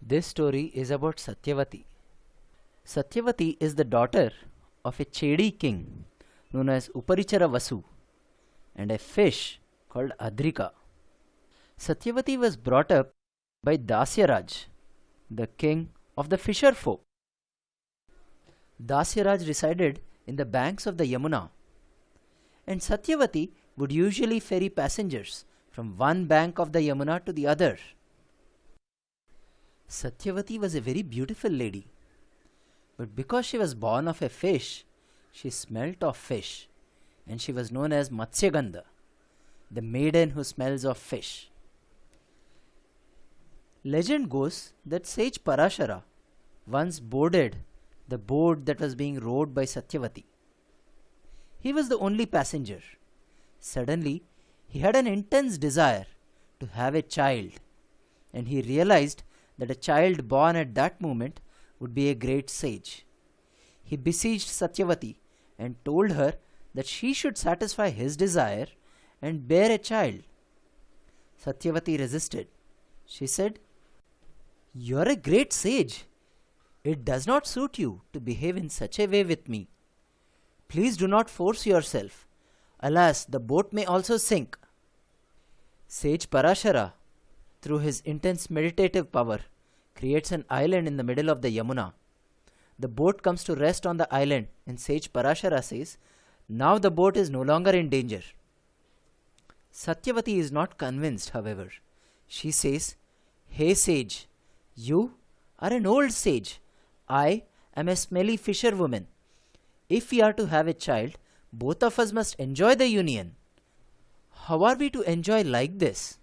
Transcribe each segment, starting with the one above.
This story is about Satyavati. Satyavati is the daughter of a Chedi king known as Uparichara Vasu and a fish called Adrika. Satyavati was brought up by Dasyaraj, the king of the fisher folk. Dasyaraj resided in the banks of the Yamuna, and Satyavati would usually ferry passengers from one bank of the Yamuna to the other. Satyavati was a very beautiful lady, but because she was born of a fish, she smelt of fish, and she was known as Matsyagandha, the maiden who smells of fish. Legend goes that sage Parashara once boarded the boat that was being rowed by Satyavati. He was the only passenger. Suddenly, he had an intense desire to have a child, and he realized that a child born at that moment would be a great sage. He besieged Satyavati and told her that she should satisfy his desire and bear a child. Satyavati resisted. She said, "You are a great sage. It does not suit you to behave in such a way with me. Please do not force yourself. Alas, the boat may also sink." Sage Parashara, through his intense meditative power, creates an island in the middle of the Yamuna. The boat comes to rest on the island, and Sage Parashara says, "Now the boat is no longer in danger." Satyavati is not convinced, however. She says, "Hey sage, you are an old sage. I am a smelly fisherwoman. If we are to have a child, both of us must enjoy the union. How are we to enjoy like this?"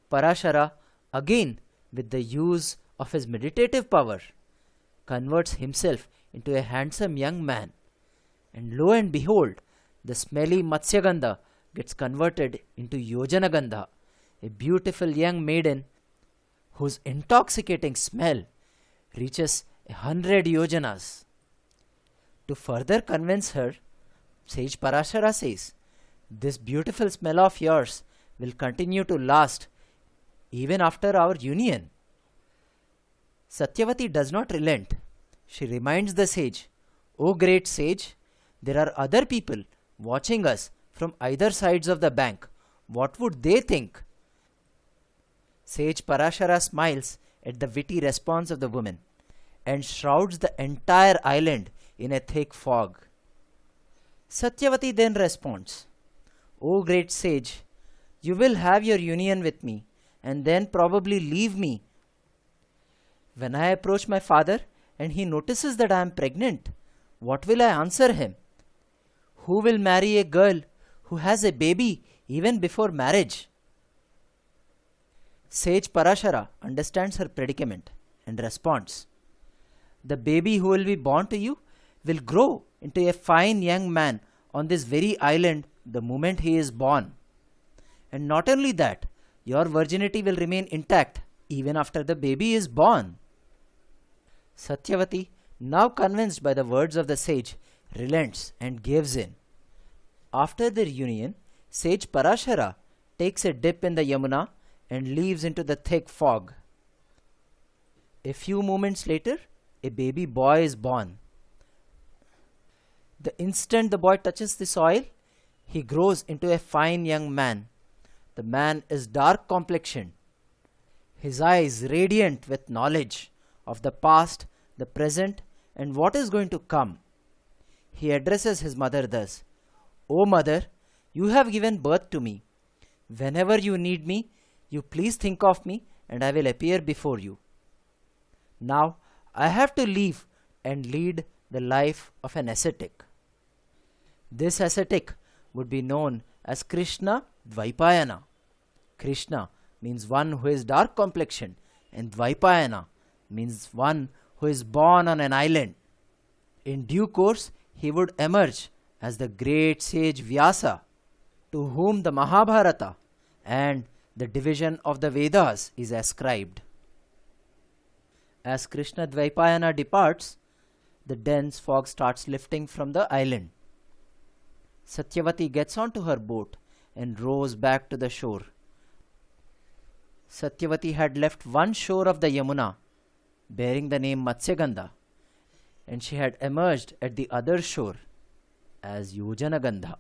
Parashara, again with the use of his meditative power, converts himself into a handsome young man. And lo and behold, the smelly Matsyagandha gets converted into Yojanagandha, a beautiful young maiden whose intoxicating smell reaches 100 yojanas. To further convince her, Sage Parashara says, "This beautiful smell of yours will continue to last even after our union." Satyavati does not relent. She reminds the sage, "O great sage, there are other people watching us from either sides of the bank. What would they think?" Sage Parashara smiles at the witty response of the woman and shrouds the entire island in a thick fog. Satyavati then responds, "O great sage, you will have your union with me and then probably leave me. When I approach my father and he notices that I am pregnant, what will I answer him? Who will marry a girl who has a baby even before marriage?" Sage Parashara understands her predicament and responds, "The baby who will be born to you will grow into a fine young man on this very island the moment he is born. And not only that, your virginity will remain intact even after the baby is born." Satyavati, now convinced by the words of the sage, relents and gives in. After their union, Sage Parashara takes a dip in the Yamuna and leaves into the thick fog. A few moments later, a baby boy is born. The instant the boy touches the soil, he grows into a fine young man. The man is dark complexioned, his eyes radiant with knowledge of the past, the present, and what is going to come. He addresses his mother thus, "O mother, you have given birth to me. Whenever you need me, you please think of me and I will appear before you. Now I have to leave and lead the life of an ascetic." This ascetic would be known as Krishna Dvaipayana. Krishna means one who is dark complexioned, and Dvaipayana means one who is born on an island. In due course, he would emerge as the great sage Vyasa, to whom the Mahabharata and the division of the Vedas is ascribed. As Krishna Dvaipayana departs, the dense fog starts lifting from the island. Satyavati gets onto her boat and rows back to the shore. Satyavati had left one shore of the Yamuna bearing the name Matsyagandha, and she had emerged at the other shore as Yojanagandha.